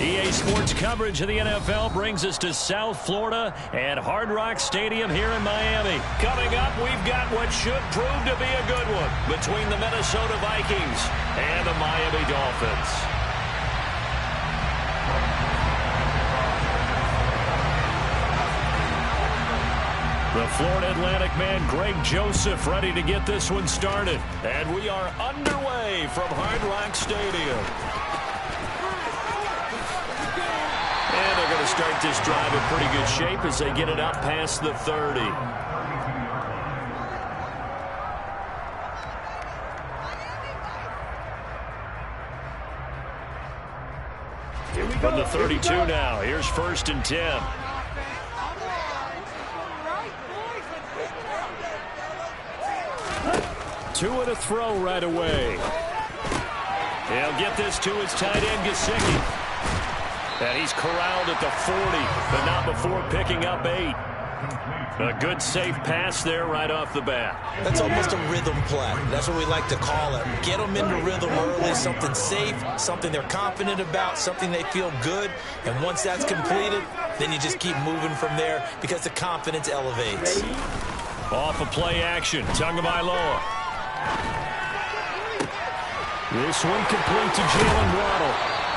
EA Sports coverage of the NFL brings us to South Florida and Hard Rock Stadium here in Miami. Coming up, we've got what should prove to be a good one between the Minnesota Vikings and the Miami Dolphins. The Florida Atlantic man, Greg Joseph, ready to get this one started. And we are underway from Hard Rock Stadium. And they're going to start this drive in pretty good shape as they get it up past the 30. From the 32 now, here's 1st and 10. Two and a throw right away. He'll get this to his tight end, Gesicki. And he's corralled at the 40, but not before picking up 8. A good, safe pass there right off the bat. That's almost a rhythm play. That's what we like to call it. Get them into rhythm early, something safe, something they're confident about, something they feel good. And once that's completed, then you just keep moving from there because the confidence elevates. Off of play action, Tagovailoa. This one complete to Jalen Waddle.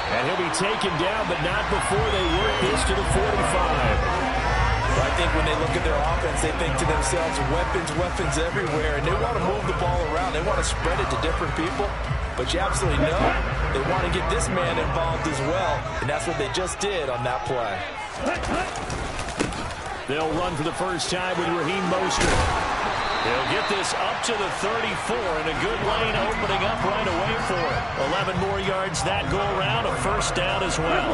And he'll be taken down, but not before they work this to the 45. Well, I think when they look at their offense, they think to themselves, weapons everywhere, and they want to move the ball around. They want to spread it to different people, but you absolutely know they want to get this man involved as well, and that's what they just did on that play. They'll run for the first time with Raheem Mostert. He'll get this up to the 34, and a good lane opening up right away for him. 11 more yards that go around, a first down as well.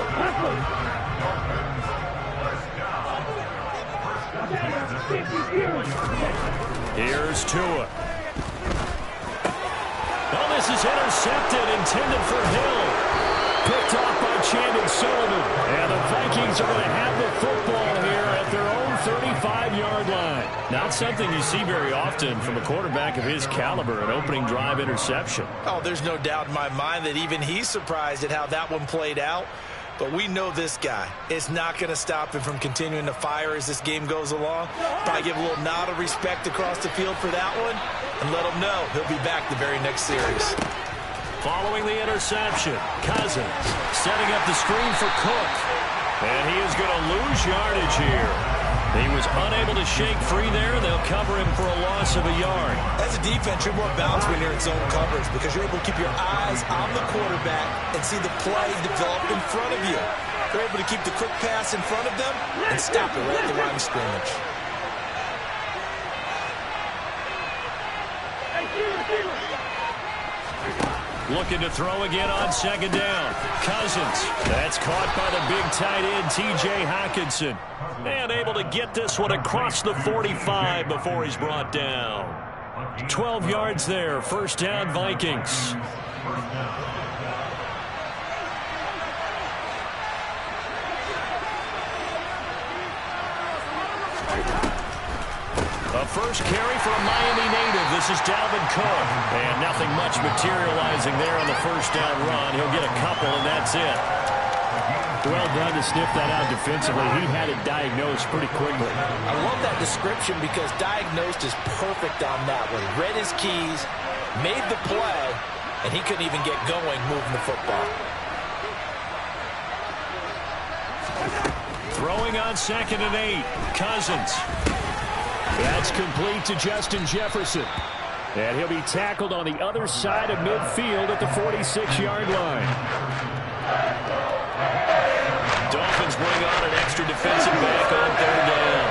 Here's Tua. Oh, this is intercepted, intended for Hill. Picked off by Chandon Sullivan. And the Vikings are going to have the football here at their own 35-yard line. Not something you see very often from a quarterback of his caliber, an opening drive interception. Oh, there's no doubt in my mind that even he's surprised at how that one played out. But we know this guy is not going to stop him from continuing to fire as this game goes along. Probably give a little nod of respect across the field for that one and let him know he'll be back the very next series. Following the interception, Cousins setting up the screen for Cook. And he is going to lose yardage here. He was unable to shake free there. They'll cover him for a loss of a yard. As a defense, you're more balanced when you're in zone coverage because you're able to keep your eyes on the quarterback and see the play develop in front of you. They're able to keep the quick pass in front of them and stop it right at the line of scrimmage. Looking to throw again on 2nd down. Cousins. That's caught by the big tight end, T.J. Hockenson. And able to get this one across the 45 before he's brought down. 12 yards there. First down, Vikings. A first carry for a Miami native. This is Dalvin Cook. And nothing much materializing there on the first down run. He'll get a couple, and that's it. Well done to sniff that out defensively. He had it diagnosed pretty quickly. I love that description because diagnosed is perfect on that one. Read his keys, made the play, and he couldn't even get going moving the football. Throwing on 2nd and 8. Cousins. That's complete to Justin Jefferson. And he'll be tackled on the other side of midfield at the 46-yard line. Dolphins bring on an extra defensive back on 3rd down.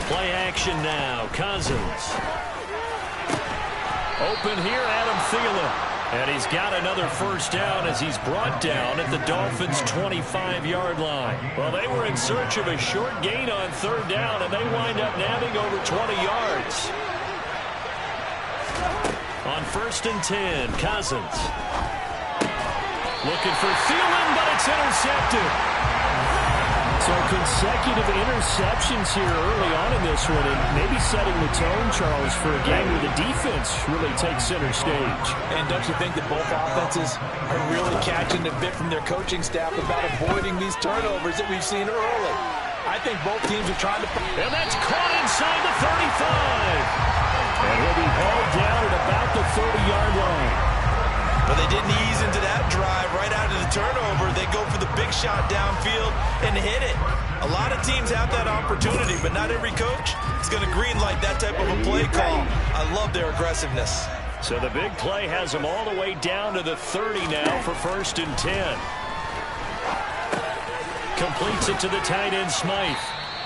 Play action now. Cousins. Open here, Adam Thielen. And he's got another first down as he's brought down at the Dolphins' 25-yard line. Well, they were in search of a short gain on 3rd down, and they wind up nabbing over 20 yards. On 1st and 10, Cousins. Looking for Thielen, but it's intercepted. So consecutive interceptions here early on in this one, and maybe setting the tone, Charles, for a game where the defense really takes center stage. And don't you think that both offenses are really catching the bit from their coaching staff about avoiding these turnovers that we've seen early? I think both teams are trying to... And that's caught inside the 35. And he'll be hauled down at about the 30-yard line. But they didn't ease into that drive right out of the turnover. They go for the big shot downfield and hit it. A lot of teams have that opportunity, but not every coach is going to greenlight that type of a play call. I love their aggressiveness. So the big play has them all the way down to the 30 now for 1st and 10. Completes it to the tight end, Smythe.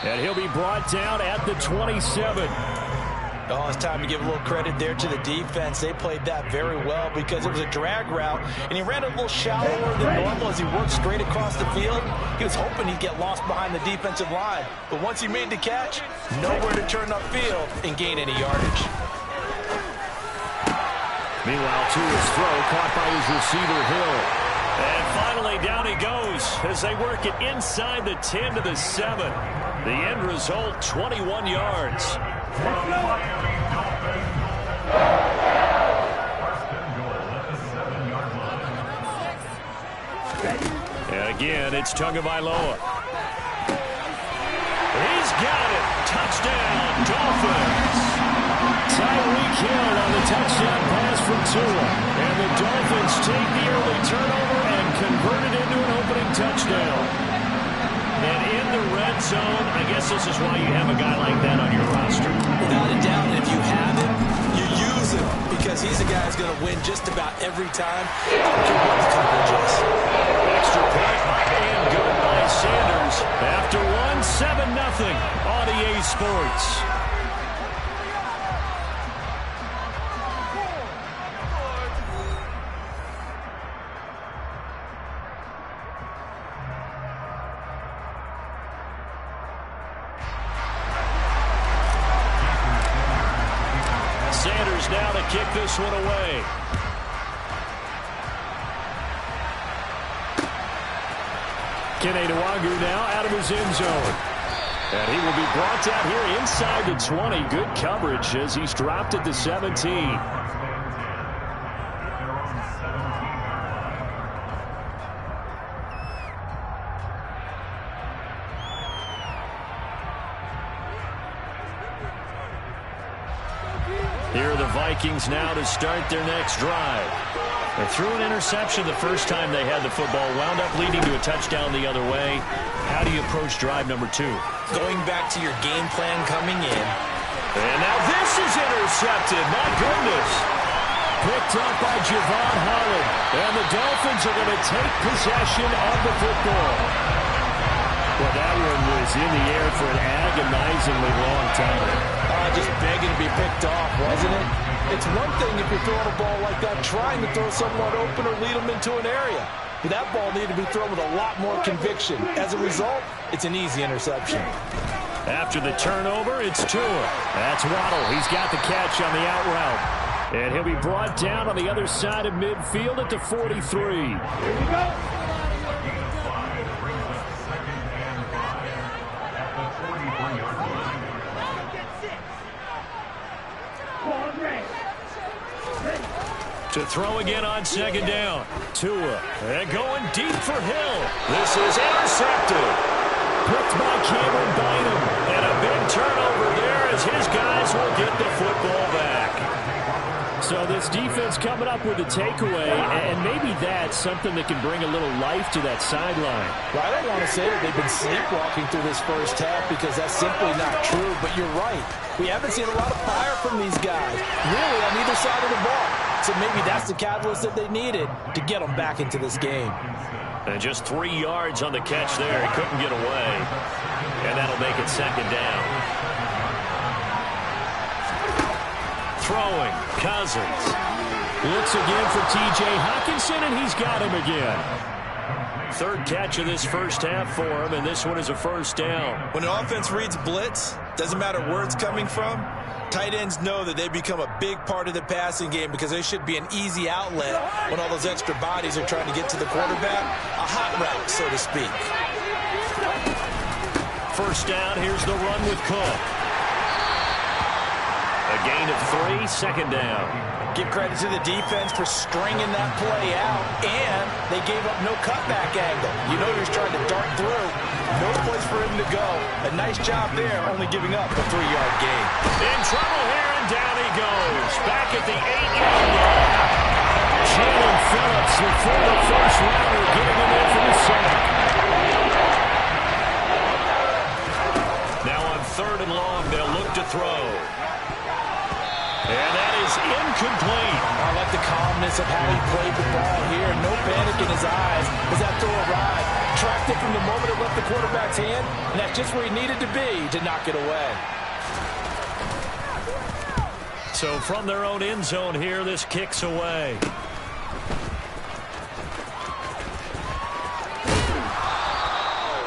And he'll be brought down at the 27. Oh, it's time to give a little credit there to the defense. They played that very well because it was a drag route, and he ran a little shallower than normal as he worked straight across the field. He was hoping he'd get lost behind the defensive line. But once he made the catch, nowhere to turn upfield and gain any yardage. Meanwhile, Tua's throw caught by his receiver, Hill. And finally, down he goes as they work it inside the 10 to the 7. The end result, 21 yards. And again, it's Tagovailoa. He's got it. Touchdown, Dolphins. Tyreek Hill on the touchdown pass from Tua. And the Dolphins take the early turnover and convert it into an opening touchdown. And in the red zone, I guess this is why you have a guy like that on your roster. Without a doubt, and if you have him, you use him because he's a guy who's going to win just about every time. I don't care what the coverage is. Extra point and good by Sanders. After 7-0 on EA Sports. Sanders now to kick this one away. Kene Nwangwu now out of his end zone. And he will be brought down here inside the 20. Good coverage as he's dropped at the 17. Here are the Vikings now to start their next drive. They threw an interception the first time they had the football, wound up leading to a touchdown the other way. How do you approach drive number 2? Going back to your game plan coming in. And now this is intercepted. My goodness. Picked up by Javon Holland. And the Dolphins are going to take possession of the football. Well, that one was in the air for an agonizingly long time. Just begging to be picked off, wasn't it? It's one thing if you're throwing a ball like that, trying to throw someone open or lead them into an area. But that ball needed to be thrown with a lot more conviction. As a result, it's an easy interception. After the turnover, it's Tua. That's Waddle. He's got the catch on the out route. And he'll be brought down on the other side of midfield at the 43. Here we go. To throw again on second down. Tua. And going deep for Hill. This is intercepted. Picked by Cameron Bynum. And a big turnover there as his guys will get the football back. So this defense coming up with a takeaway, and maybe that's something that can bring a little life to that sideline. Well, I don't want to say that they've been sleepwalking through this first half because that's simply not true, but you're right. We haven't seen a lot of fire from these guys, really, on either side of the ball. So maybe that's the catalyst that they needed to get them back into this game. And just 3 yards on the catch there. He couldn't get away. And that'll make it second down. Throwing, Cousins. Looks again for T.J. Hockenson, and he's got him again. Third catch of this first half for him, and this one is a first down. When an offense reads blitz, doesn't matter where it's coming from, tight ends know that they become a big part of the passing game because they should be an easy outlet when all those extra bodies are trying to get to the quarterback. A hot route, so to speak. first down. Here's the run with Cook. A gain of 3, second down. Give credit to the defense for stringing that play out, and they gave up no cutback angle. You know he was trying to dart through. No place for him to go. A nice job there, only giving up a 3-yard gain. In trouble here, and down he goes. Back at the 8-yard line. Jalen Phillips, the former first rounder, getting him in for the sack. Now on 3rd and long, they'll look to throw. And that is incomplete. I like the calmness of how he played the ball here. No panic in his eyes as that throw arrived. Tracked it from the moment it left the quarterback's hand, and that's just where he needed to be to knock it away. So from their own end zone here, this kicks away.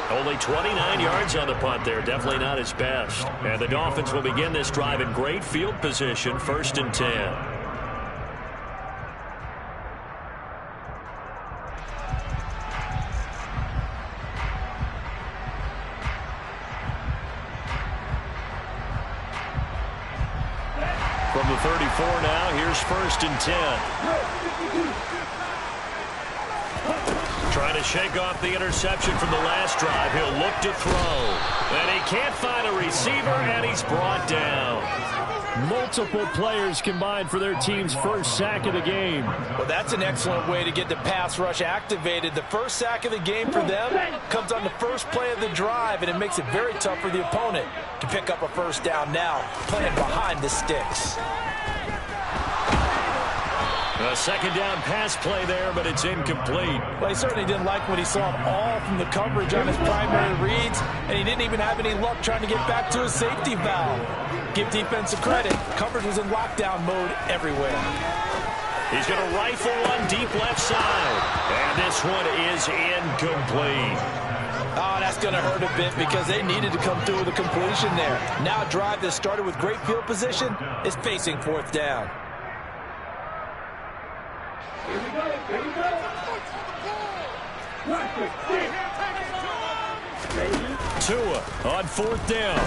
Only 29 yards on the punt there. Definitely not his best. And the Dolphins will begin this drive in great field position, 1st and 10. From the 34 now, here's 1st and 10. Trying to shake off the interception from the last drive. He'll look to throw. And he can't find a receiver, and he's brought down. Multiple players combined for their team's first sack of the game. Well, that's an excellent way to get the pass rush activated. The first sack of the game for them comes on the first play of the drive, and it makes it very tough for the opponent to pick up a first down now, playing behind the sticks. A second down pass play there, but it's incomplete. Well, he certainly didn't like what he saw all from the coverage on his primary reads, and he didn't even have any luck trying to get back to his safety valve. Give defense a credit. Coverage was in lockdown mode everywhere. He's going to rifle one deep left side, and this one is incomplete. Oh, that's going to hurt a bit because they needed to come through with a completion there. Now a drive that started with great field position is facing 4th down. Here we go. Tua on 4th down.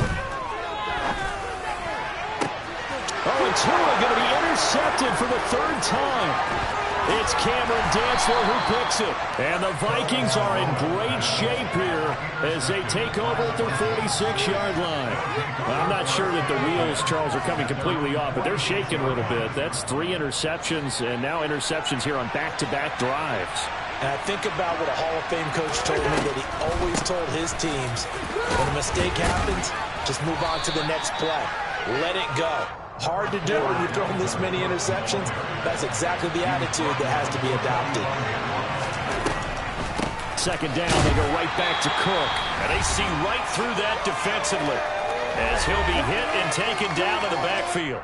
Oh, and Tua going to be intercepted for the 3rd time. It's Cameron Dantzler who picks it. And the Vikings are in great shape here as they take over at their 46-yard line. Well, I'm not sure that the wheels, Charles, are coming completely off, but they're shaking a little bit. That's 3 interceptions and now interceptions here on back-to-back drives. And I think about what a Hall of Fame coach told me that he always told his teams, when a mistake happens, just move on to the next play. Let it go. Hard to do when you've thrown this many interceptions. That's exactly the attitude that has to be adopted. Second down, they go right back to Cook. And they see right through that defensively as he'll be hit and taken down to the backfield.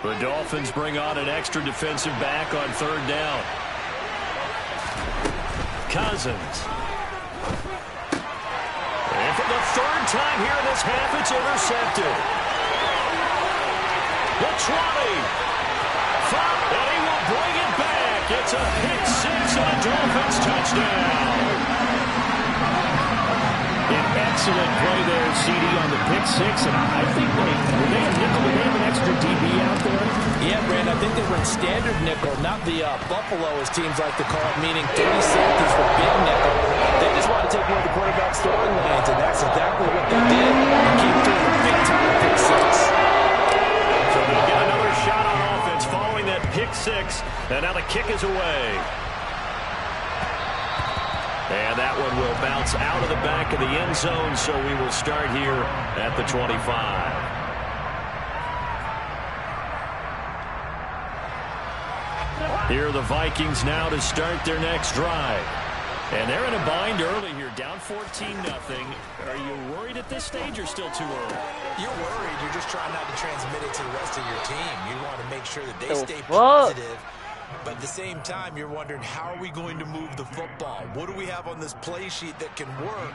The Dolphins bring on an extra defensive back on 3rd down. Cousins. And for the 3rd time here in this half, it's intercepted. The 20. And he will bring it back. It's a pick-6 and a Dolphins touchdown. An excellent play there, CD, on the pick-6. And I think were they a nickel? Did they have an extra DB out there? Yeah, Brandon, I think they were in standard nickel, not the Buffalo, as teams like to call it, meaning 3 safeties for big nickel. They just want to take away the quarterback's throwing lanes, and that's exactly what they did. They came through with big-time pick-6. So they'll get another shot on offense following that pick-6, and now the kick is away. And that one will bounce out of the back of the end zone, so we will start here at the 25. Here are the Vikings now to start their next drive. And they're in a bind early here, down 14-0. Are you worried at this stage or still too early? You're worried. You're just trying not to transmit it to the rest of your team. You want to make sure that they stay positive But at the same time, you're wondering, how are we going to move the football? What do we have on this play sheet that can work?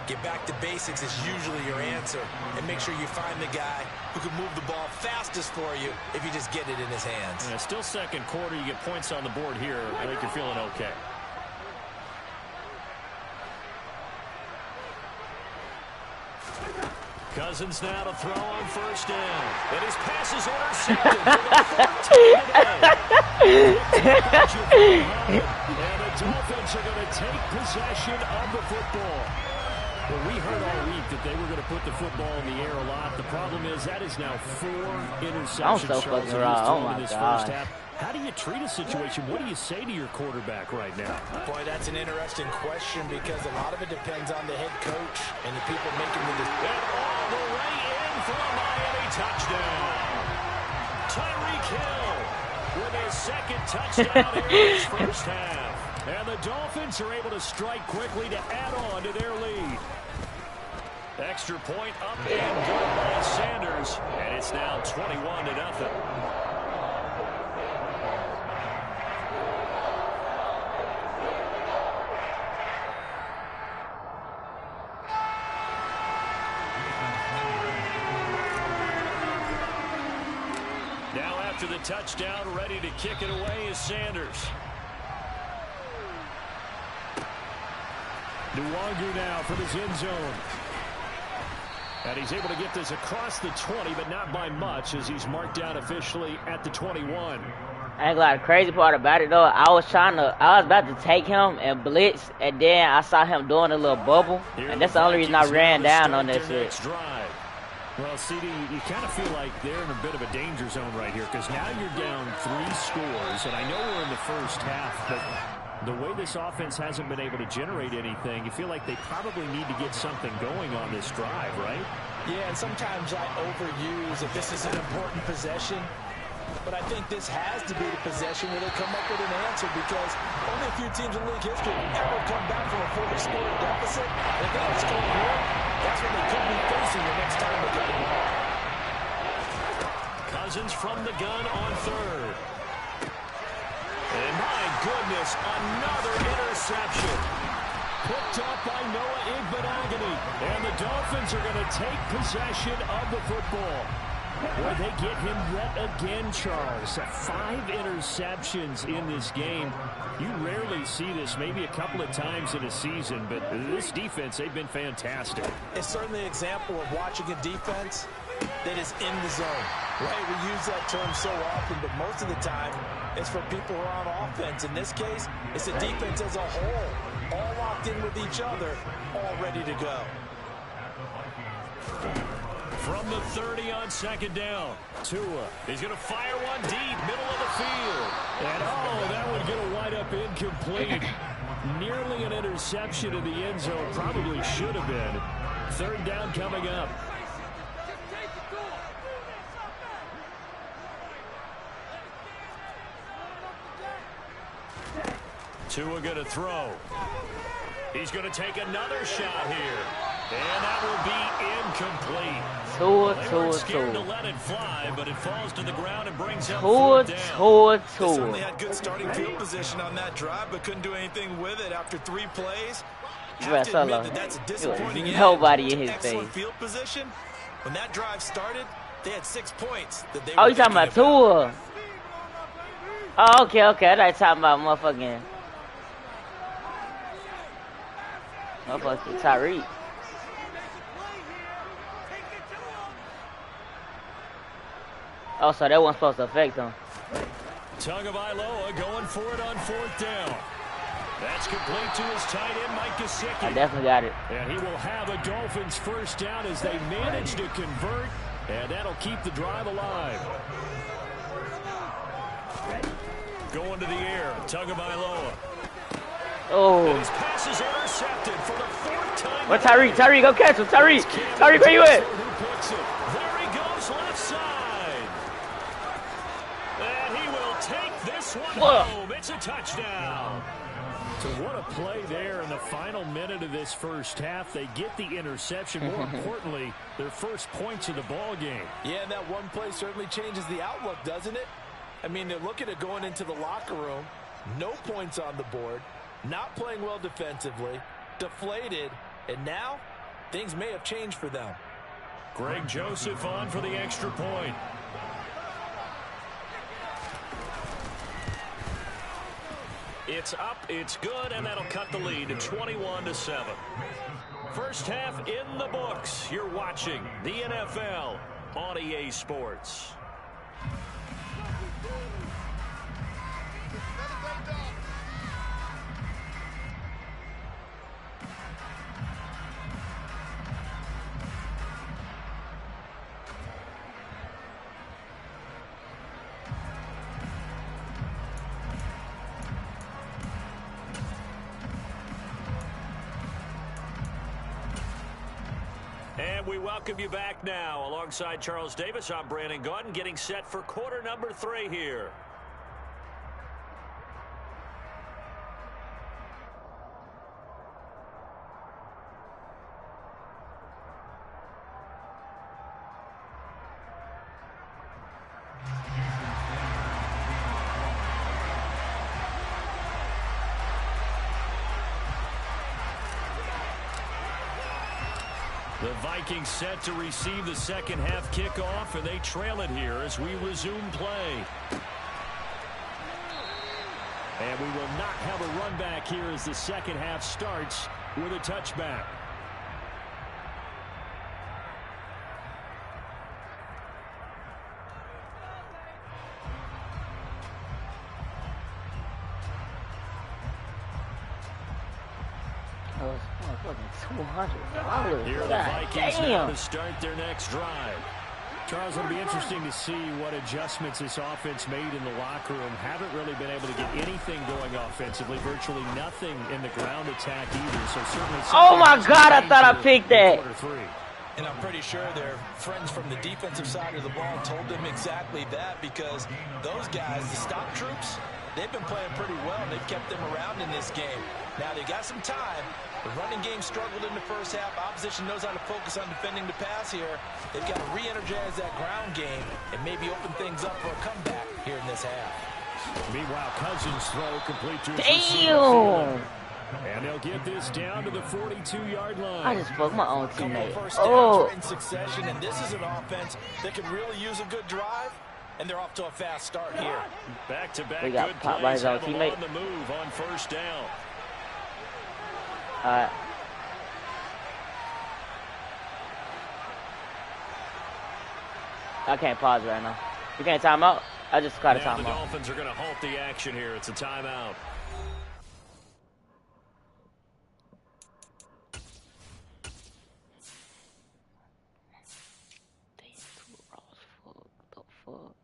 Get back to basics is usually your answer. And make sure you find the guy who can move the ball fastest for you if you just get it in his hands. Yeah, still second quarter. You get points on the board here. I think you're feeling okay. Cousins now to throw on first down. And his pass is intercepted for the 14th today. And the Dolphins are going to take possession of the football. Well, we heard all week that they were going to put the football in the air a lot. The problem is that is now 4 interceptions. I'm so fucking wrong. Oh, my God. How do you treat a situation? What do you say to your quarterback right now? Boy, that's an interesting question because a lot of it depends on the head coach and the people making the decision. And all the way in for a Miami touchdown. Tyreek Hill with his second touchdown here in his first half. And the Dolphins are able to strike quickly to add on to their lead. Extra point up and good by Sanders. And it's now 21-0. After the touchdown, ready to kick it away is Sanders. Nwangu now from his end zone. And he's able to get this across the 20, but not by much as he's marked down officially at the 21. I ain't got the crazy part about it though. I was about to take him and blitz, and then I saw him doing a little bubble, and that's the only reason I ran down on that shit. Well, CD, you kind of feel like they're in a bit of a danger zone right here because now you're down 3 scores, and I know we're in the first half, but the way this offense hasn't been able to generate anything, you feel like they probably need to get something going on this drive, right? Yeah, and sometimes I overuse if this is an important possession, but I think this has to be the possession where they come up with an answer because only a few teams in league history ever come back from a 40-score deficit. And if they don't score here, that's what they could be facing the next time they get the ball. Cousins from the gun on third. And my goodness, another interception. Picked up by Noah Igbinoghene. And the Dolphins are going to take possession of the football. Boy, they get him yet again, Charles. 5 interceptions in this game. You rarely see this, maybe a couple of times in a season, but this defense, they've been fantastic. It's certainly an example of watching a defense that is in the zone, right? We use that term so often, but most of the time, it's for people who are on offense. In this case, it's a defense as a whole, all locked in with each other, all ready to go. From the 30 on second down, Tua is going to fire one deep, middle of the field. And, oh, that would get a wide-up incomplete. Nearly an interception in the end zone. Probably should have been. Third down coming up. Tua going to throw. He's going to take another shot here. And that will be incomplete. Tua. Scared to let it fly, but it falls to the ground and brings up Tua. They certainly had good starting field position on that drive, but couldn't do anything with it after 3 plays. Have to admit that that's a disappointing end. Nobody in his Excellent face. field position. When that drive started, they had 6 points that they Oh, were you talking about Tua? Oh, okay. I thought you talking about motherfucking Tyreek. Oh, so that wasn't supposed to affect him. Tagovailoa going for it on 4th down. That's complete to his tight end, Mike Gesicki. I definitely got it. And he will have a Dolphins first down as they manage to convert, and that'll keep the drive alive. Going to the air, Tagovailoa. Oh. And his pass is intercepted for the 4th time. What, Tyreek, go catch him. Tyreek, where you at? Who picks it? There he goes, left side. And he will take this one home. It's a touchdown. So what a play there in the final minute of this first half. They get the interception. More importantly, their first points of the ball game. Yeah, and that one play certainly changes the outlook, doesn't it? I mean, they're looking at going into the locker room, no points on the board, not playing well defensively, deflated, and now things may have changed for them. Greg Joseph on for the extra point. It's up, it's good, and that'll cut the lead to 21-7. First half in the books. You're watching the NFL on EA Sports. And we welcome you back now. Alongside Charles Davis, I'm Brandon Gaudin, getting set for quarter number 3 here. The Vikings set to receive the second half kickoff, and they trail it here as we resume play. And we will not have a run back here as the second half starts with a touchback. $200. Here are the Vikings now to start their next drive. Charles, it'll be interesting to see what adjustments this offense made in the locker room. Haven't really been able to get anything going offensively. Virtually nothing in the ground attack either. So certainly. Oh my God! I thought I picked that. And I'm pretty sure their friends from the defensive side of the ball told them exactly that, because those guys, the stock troops, they've been playing pretty well. They've kept them around in this game. Now they got some time. The running game struggled in the first half. Opposition knows how to focus on defending the pass here. They've got to re-energize that ground game and maybe open things up for a comeback here in this half. Meanwhile, Cousins throw complete to Damn! And they'll get this down to the 42-yard line. I just broke my own teammate. First Oh! downs in succession, and this is an offense that can really use a good drive, and they're off to a fast start here. Back-to-back We got good popped by plays his own have them teammate. on the move on first down. Alright. I can't pause right now. You can't time out? I just got a Now the timeout. Dolphins are going to halt the action here. It's a timeout. The fuck?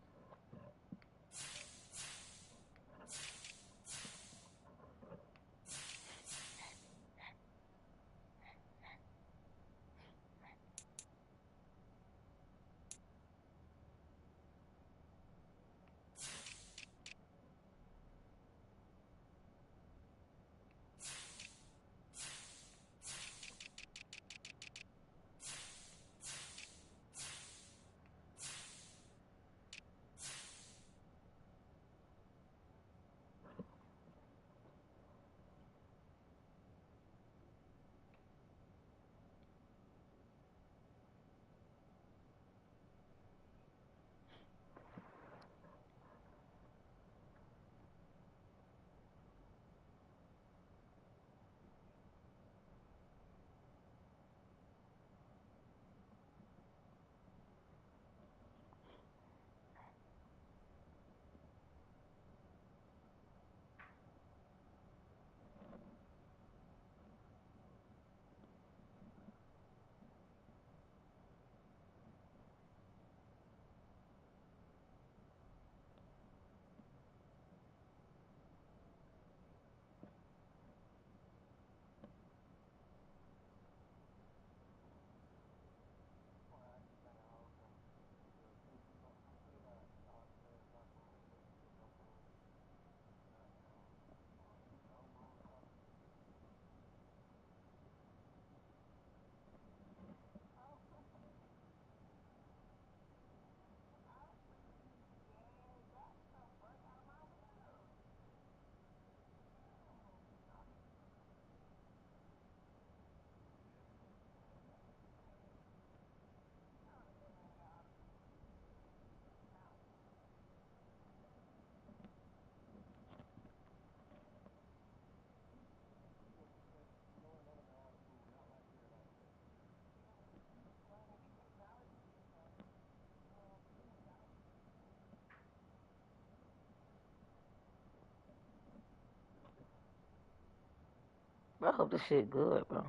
Bro, I hope this shit good, bro.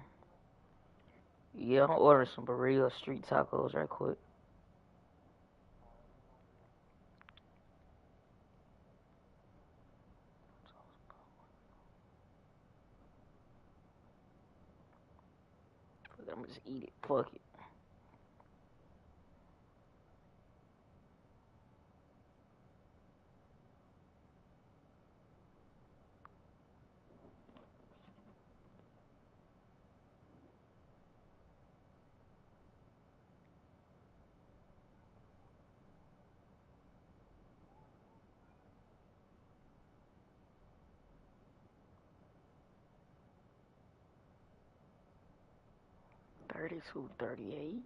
Yeah, I'm ordering some burrito street tacos right quick. I'm gonna just eat it. Fuck it. $32.38.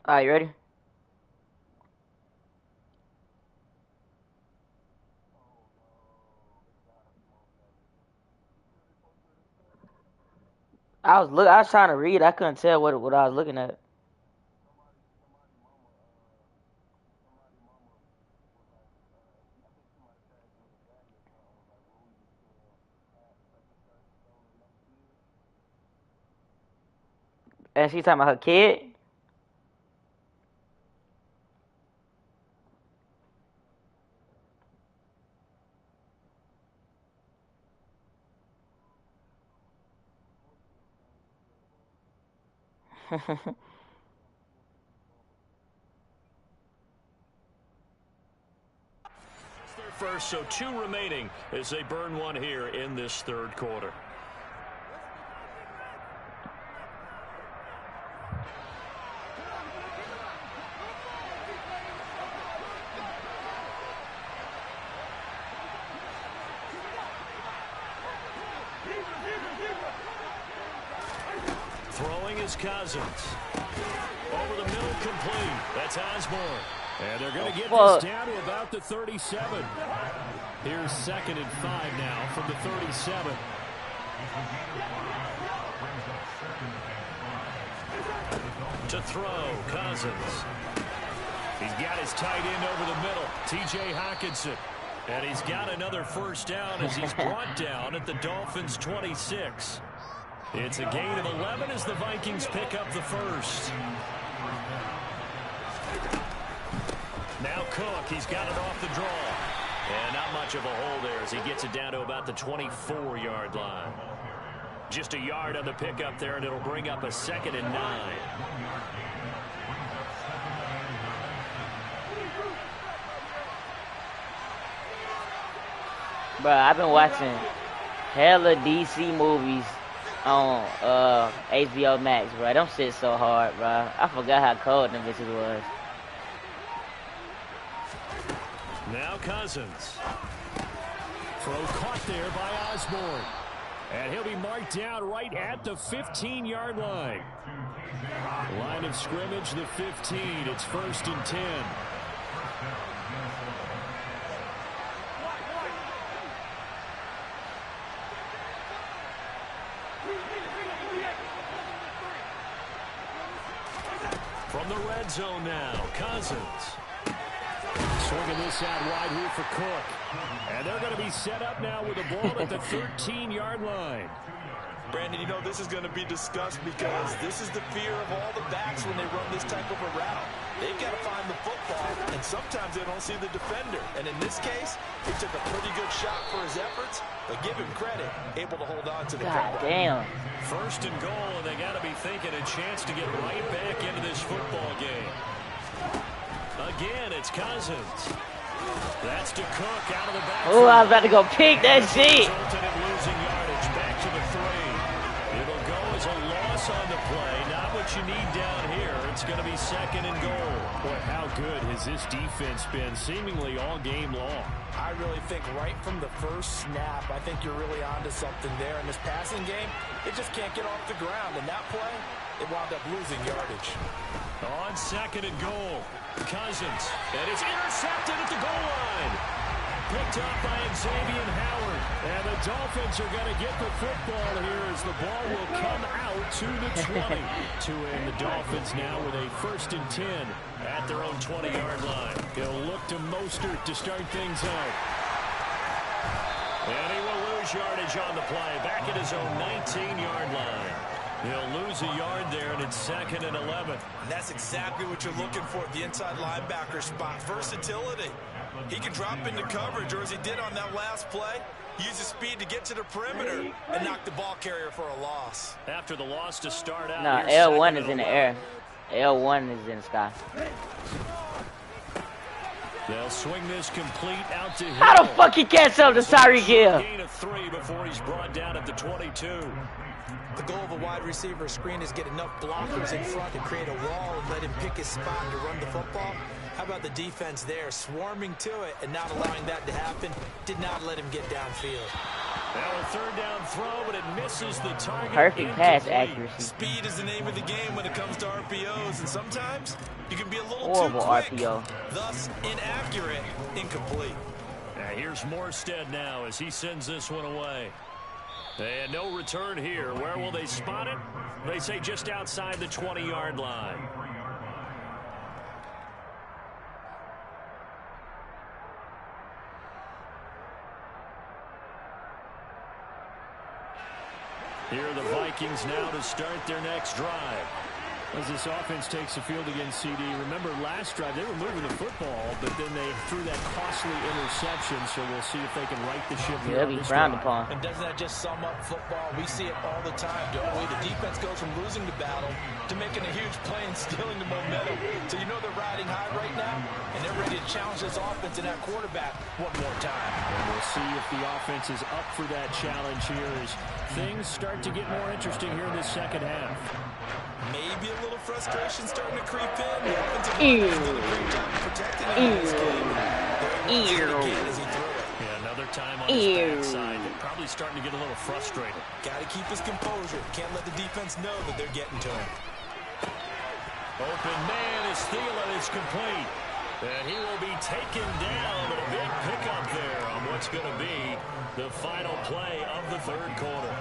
All right, you ready? I was trying to read. I couldn't tell what I was looking at. And she talking about her kid. Their first, so 2 remaining as they burn one here in this third quarter. Throwing is Cousins. Over the middle, complete. That's Osborne. And they're going to get this down to about the 37. Here's 2nd and 5 now from the 37. To throw, Cousins. He's got his tight end over the middle, T.J. Hockenson. And he's got another first down as he's brought down at the Dolphins' 26. It's a gain of 11 as the Vikings pick up the first. Now Cook, he's got it off the draw. And not much of a hole there as he gets it down to about the 24-yard line. Just a yard on the pickup there, and it'll bring up a 2nd and 9. Bro, I've been watching hella DC movies on HBO Max, bro. Them shit so hard, bro. I forgot how cold them bitches was. Now Cousins. Throw caught there by Osborne. And he'll be marked down right at the 15-yard line. Line of scrimmage, the 15. It's 1st and 10. From the red zone now, Cousins. Swinging this out wide here for Cook. And they're going to be set up now with the ball at the 13-yard line. Brandon, you know this is going to be discussed because this is the fear of all the backs when they run this type of a route. They've got to find the football, and sometimes they don't see the defender. And in this case, he took a pretty good shot for his efforts, but give him credit, able to hold on to the football. Damn. 1st and goal, and they got to be thinking a chance to get right back into this football game. Again, it's Cousins. That's to Cook out of the back. Oh, I was about to go pick that shit. Resulted in losing yardage back to the 3. It'll go as a loss on the play. Not what you need down here. It's going to be 2nd and goal. Boy, how good has this defense been seemingly all game long? I really think right from the first snap, I think you're really onto something there. In this passing game, it just can't get off the ground. And that play, it wound up losing yardage. On 2nd and goal, Cousins. And it's intercepted at the goal line. Picked up by Xavier Howard. And the Dolphins are going to get the football here as the ball will come out to the 20. Tua and the Dolphins now with a 1st and 10 at their own 20-yard line. He'll look to Mostert to start things out. And he will lose yardage on the play. Back at his own 19-yard line. He'll lose a yard there, and it's 2nd and 11. And that's exactly what you're looking for at the inside linebacker spot. Versatility. He can drop into coverage, or as he did on that last play, use his speed to get to the perimeter and knock the ball carrier for a loss. After the loss to start out. No, L1 is in the air. L1 is in the sky. They'll swing this complete out to Hill. How the fuck he catch up to Tyreek Hill? Gain of 3 before he's brought down at the 22. The goal of a wide receiver screen is get enough blockers in front to create a wall and let him pick his spot to run the football. How about the defense there, swarming to it and not allowing that to happen? Did not let him get downfield. Now a 3rd down throw, but it misses the target. Perfect pass accuracy. Speed is the name of the game when it comes to RPOs, and sometimes you can be a little Horrible too quick. RPO. Thus, inaccurate, incomplete. Now here's Morstead now as he sends this one away. And no return here. Where will they spot it? They say just outside the 20-yard line. Here are the Vikings now to start their next drive. As this offense takes the field against CD, remember last drive they were moving the football, but then they threw that costly interception, so we'll see if they can right the ship here. They'll be frowned upon. And doesn't that just sum up football? We see it all the time, don't we? The defense goes from losing the battle to making a huge play and stealing the momentum. So you know they're riding high right now, and they're ready to challenge this offense and that quarterback one more time. And we'll see if the offense is up for that challenge here as things start to get more interesting here in this 2nd half. Maybe a little frustration starting to creep in. The offensive line has done a great job protecting him in this game. Again as he threw it. Yeah, another time on his backside. They're probably starting to get a little frustrated. Got to keep his composure. Can't let the defense know that they're getting to him. Open man is Thielen. It's complete. And he will be taken down, but a big pickup there on what's going to be the final play of the 3rd quarter.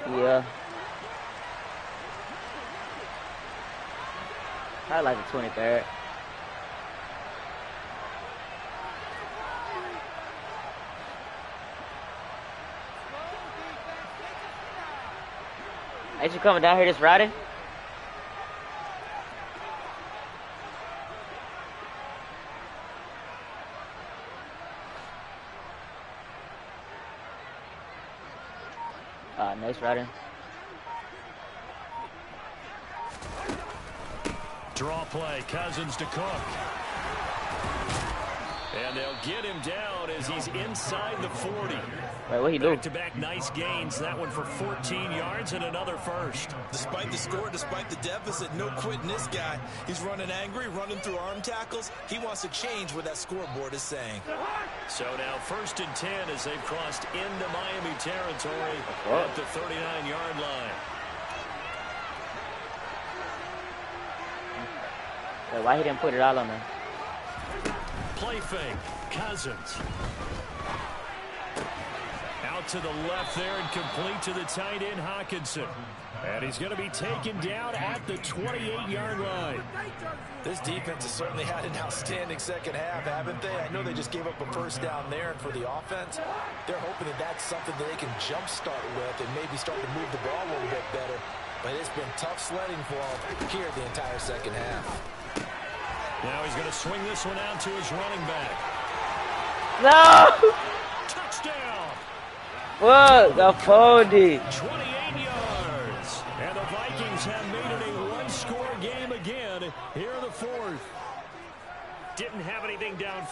Yeah. I like the 23rd. Ain't you coming down here this Friday? Nice Friday. Draw play, Cousins to Cook. And they'll get him down as he's inside the 40. Wait, what he do? Back-to-back nice gains. That one for 14 yards and another first. Despite the score, despite the deficit, no quitting this guy. He's running angry, running through arm tackles. He wants to change what that scoreboard is saying. So now 1st and 10 as they've crossed into Miami territory at the 39-yard line. Wait, why he didn't put it all on there? Play fake. Cousins. Out to the left there and complete to the tight end, Hockenson. And he's going to be taken down at the 28-yard line. This defense has certainly had an outstanding 2nd half, haven't they? I know they just gave up a 1st down there, and for the offense, they're hoping that that's something that they can jumpstart with and maybe start to move the ball a little bit better. But it's been tough sledding for them here the entire 2nd half. Now he's going to swing this one out to his running back. No! Touchdown! What? The 40. 28 yards.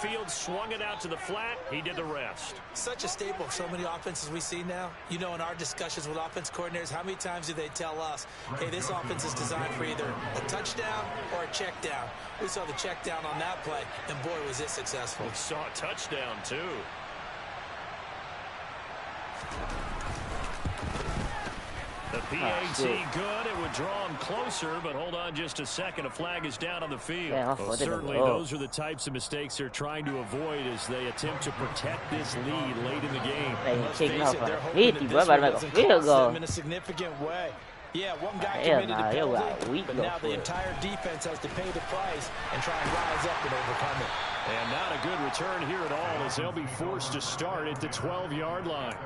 field, swung it out to the flat. He did the rest. Such a staple of so many offenses we see now. You know, in our discussions with offense coordinators, how many times do they tell us, hey, this offense is designed for either a touchdown or a check down. We saw the check down on that play, and boy, was it successful. We saw a touchdown, too. The PAT good. It would draw him closer, but hold on just a second. A flag is down on the field. Yeah, well, certainly those are the types of mistakes they're trying to avoid as they attempt to protect this lead late in the game. Let's face it, they're hoping that this one doesn't cost them in a significant way. Yeah, one guy committed a penalty, but now the entire defense has to pay the price and try and rise up and overcome it. And not a good return here at all as they'll be forced to start at the 12-yard line.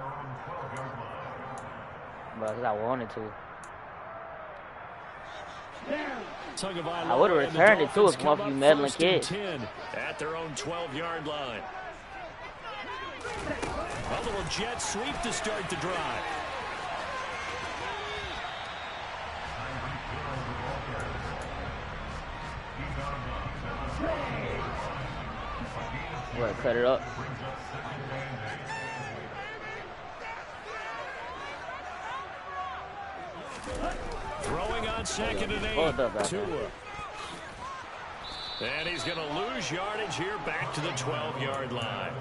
Because I wanted to. I would have returned it too if one of you meddling kids. At their own 12-yard line. A little jet sweep to start the drive. Well, cut it up. Throwing on 2nd and 8. Tua. And he's going to lose yardage here back to the 12-yard line.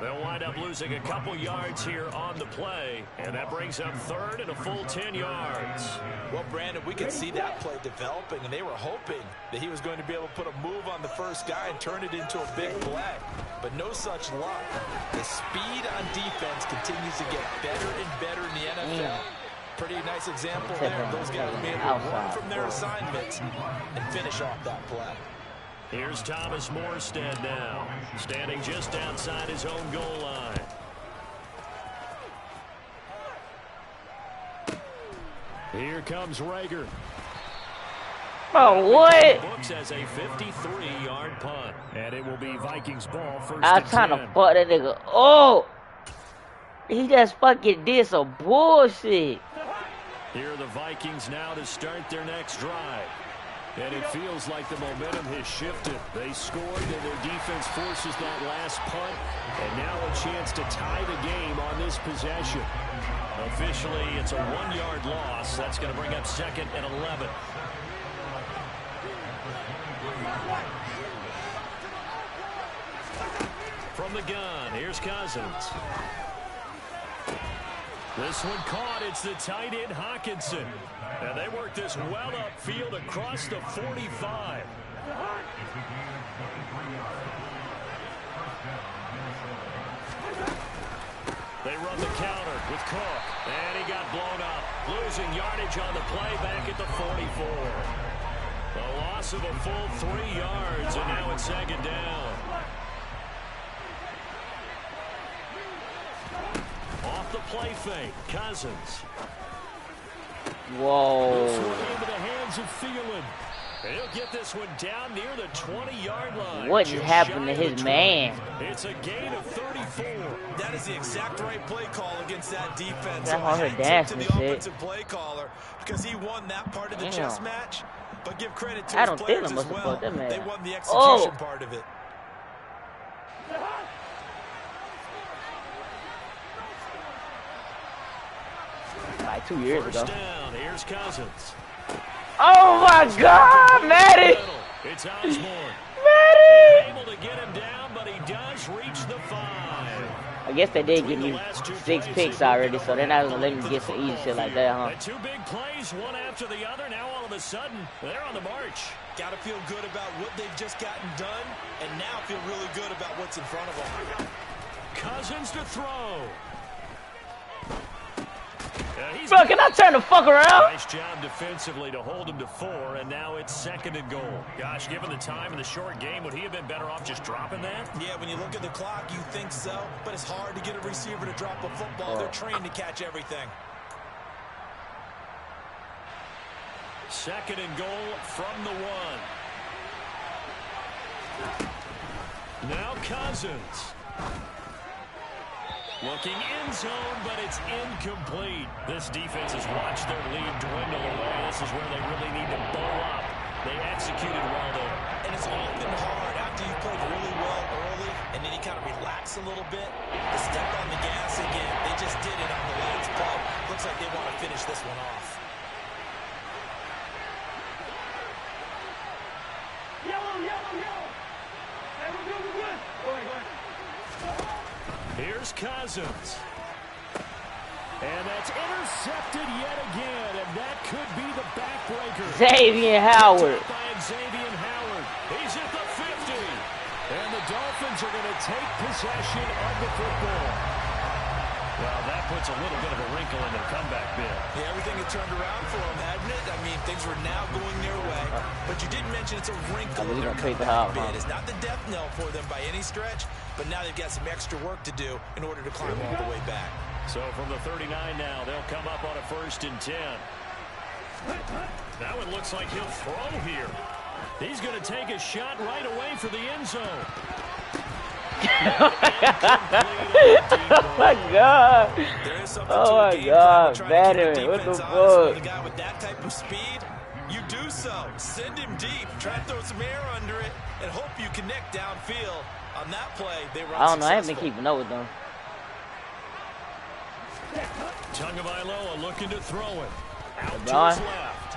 They'll wind up losing a couple yards here on the play, and that brings up 3rd and a full 10 yards. Well, Brandon, we could see that play developing, and they were hoping that he was going to be able to put a move on the first guy and turn it into a big play. But no such luck. The speed on defense continues to get better and better in the NFL. Pretty nice example there of those guys being able to run from their assignments and finish off that play. Here's Thomas Morstead now, standing just outside his own goal line. Here comes Rager. Oh, what? Books as a 53-yard punt, and it will be Vikings ball first. I was trying to fuck that nigga. Oh, he just fucking did some bullshit. Here are the Vikings now to start their next drive. And it feels like the momentum has shifted. They scored, and their defense forces that last punt. And now a chance to tie the game on this possession. Officially, it's a 1-yard loss. That's going to bring up 2nd and 11. From the gun, here's Cousins. This one caught. It's the tight end, Hockenson. And they work this well upfield across the 45. They run the counter with Cook. And he got blown up. Losing yardage on the play back at the 44. A loss of a full 3 yards, and now it's 2nd down. Off the play fake, Cousins. Whoa. This one into the hands of Thielen. And he'll get this one down near the 20-yard line. What happened to his man? It's a gain of 34. That is the exact right play call against that defense. That's all her dance to the offensive play caller because he won that part of the chess match. But give credit to his players as well. They won the execution part of it. Like 2 years ago. Down. Here's Cousins. Oh my God, Matty! It's Osborne. Matty! Able to get him down, but he does reach the 5. I guess they did give you 6 picks already, so they're not gonna let me get some easy shit like that, huh? And 2 big plays, one after the other. Now all of a sudden, they're on the march. Got to feel good about what they've just gotten done, and now feel really good about what's in front of them. Cousins to throw. Bro, can I turn the fuck around? Nice job defensively to hold him to 4, and now it's 2nd and goal. Gosh, given the time in the short game, would he have been better off just dropping that? Yeah, when you look at the clock, you think so, but it's hard to get a receiver to drop a football. They're trained to catch everything. 2nd and goal from the 1. Now Cousins. Looking in zone, but it's incomplete. This defense has watched their lead dwindle away. This is where they really need to bow up. They executed well there. And it's often hard after you've played really well early brakes a little bit, to step on the gas again. They just did it on the last play. Looks like they want to finish this one off. Here's Cousins. And that's intercepted yet again, and that could be the backbreaker. Xavier Howard. By Xavier Howard. He's at the 50. And the Dolphins are going to take possession of the football. Well, that puts a little bit of a wrinkle in their comeback bid. Yeah, everything had turned around for them, hadn't it? I mean, things were now going their way. But you did mention it's a wrinkle in their comeback bid. It's not the death knell for them by any stretch, but now they've got some extra work to do in order to climb all the way back. So from the 39 now, they'll come up on a 1st and 10. Now it looks like he'll throw here. He's going to take a shot right away for the end zone. Oh my God. Oh my God. Veteran. What the fuck? The guy with that type of speed, you do so. Send him deep. Try to throw some air under it and hope you connect downfield. On that play, they were I don't know. I haven't been keeping up with them. Tagovailoa looking to throw it. Out to LeBron. his left.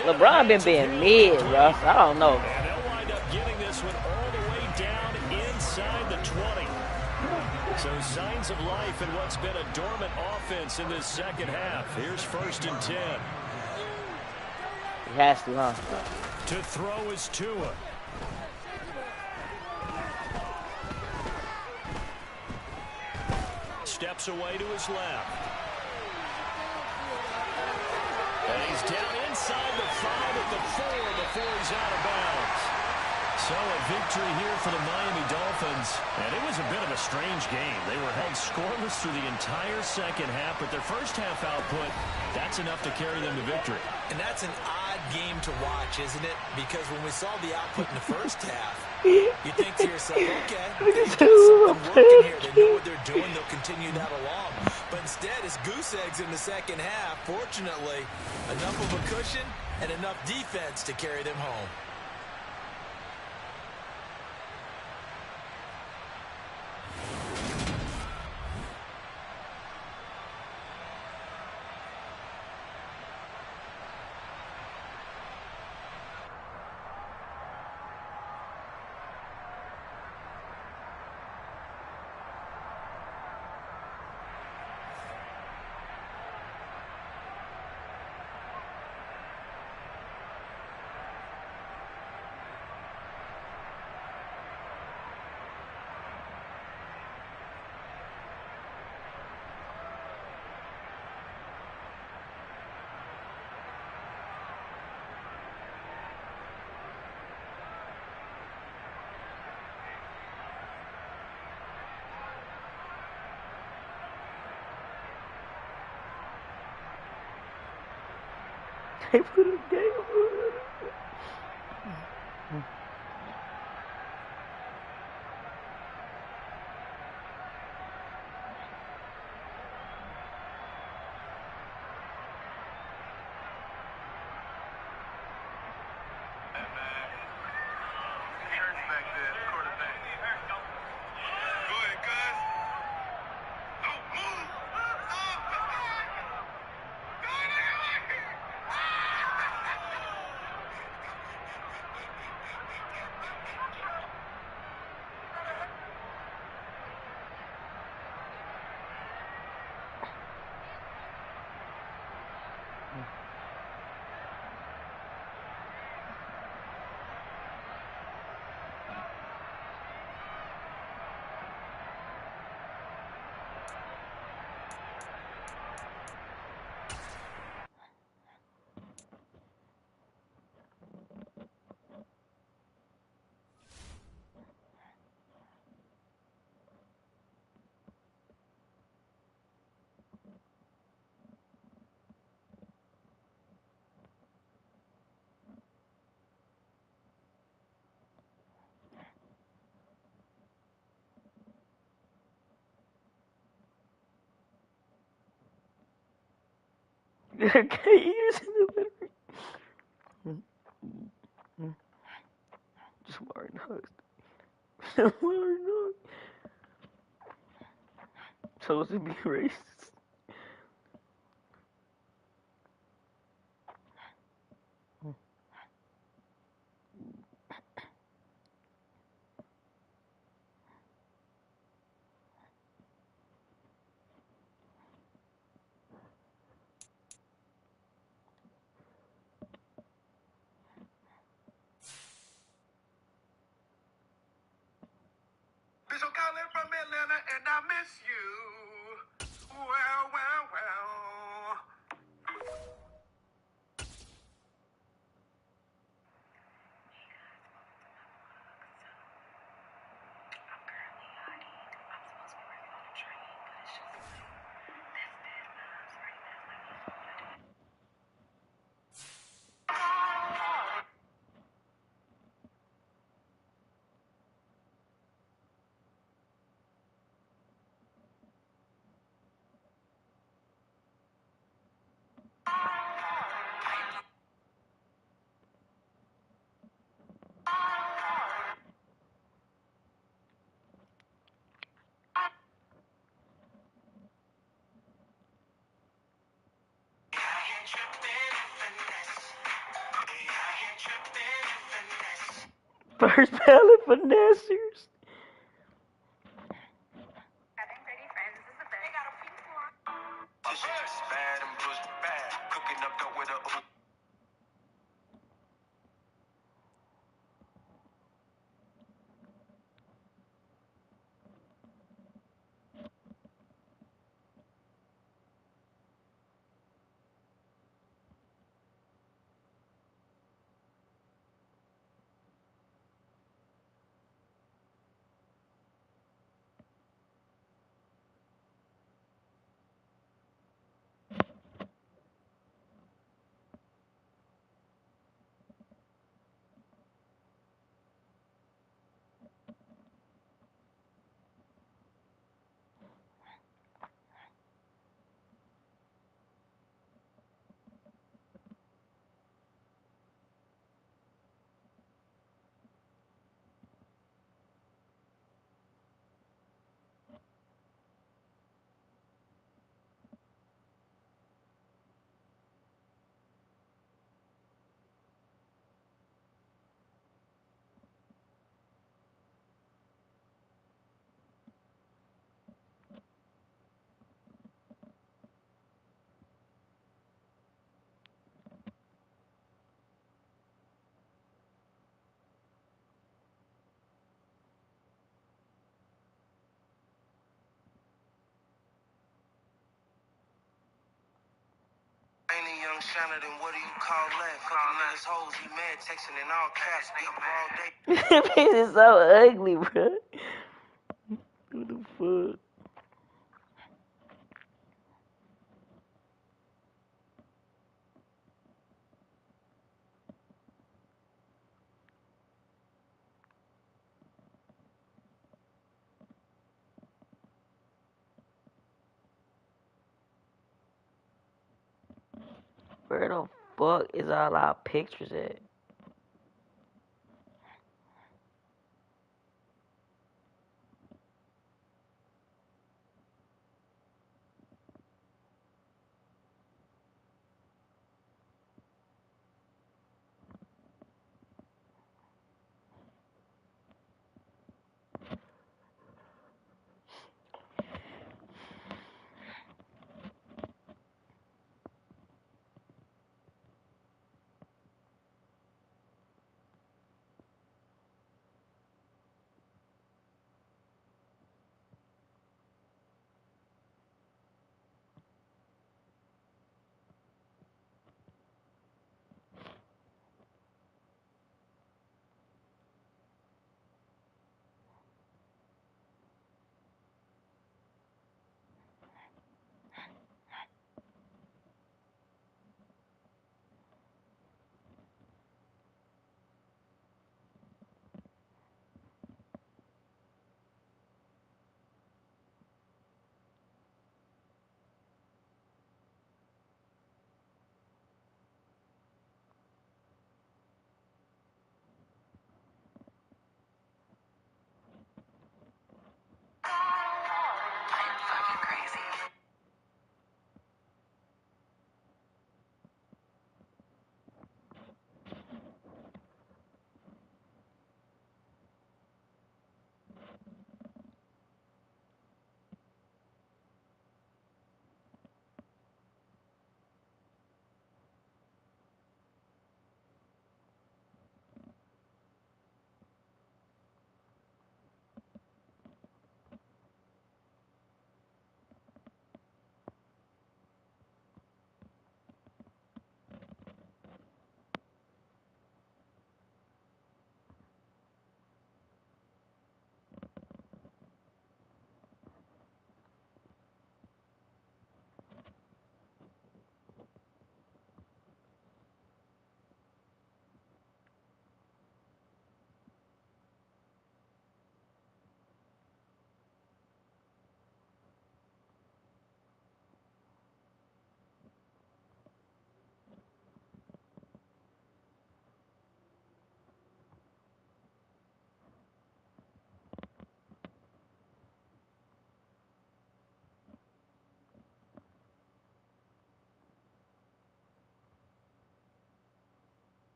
LeBron been being mid, bro. I don't know. And they'll wind up getting this one all the way down inside the 20. So signs of life in what's been a dormant offense in this second half. Here's 1st and 10. He has to, huh? To throw is Tua. Steps away to his left. And he's down inside the 5 at the 4 before he's out of bounds. So a victory here for the Miami Dolphins. And it was a bit of a strange game. They were held scoreless through the entire second half, but their first half output, that's enough to carry them to victory. And that's an odd game to watch, isn't it? Because when we saw the output in the first half, you think to yourself, okay, they've got something working here. They know what they're doing. They'll continue that along. But instead, it's goose eggs in the second half. Fortunately, enough of a cushion and enough defense to carry them home. They put a game. Smart nuts. Smart nuts. Supposed to be racist. Bishop calling from Atlanta, and I miss you. Well, well, well. First ballot finessers. Ain't a young Shannon, then what do you call that? Fucking niggas hoes, he mad, texting in all caps, beat all day. This is so ugly, bro. What the fuck? Where the fuck is all our pictures at?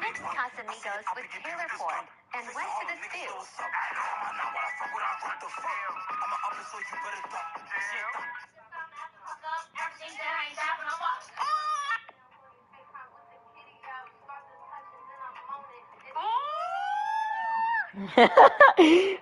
mixed Casamigos with Taylor Ford and went to the stew.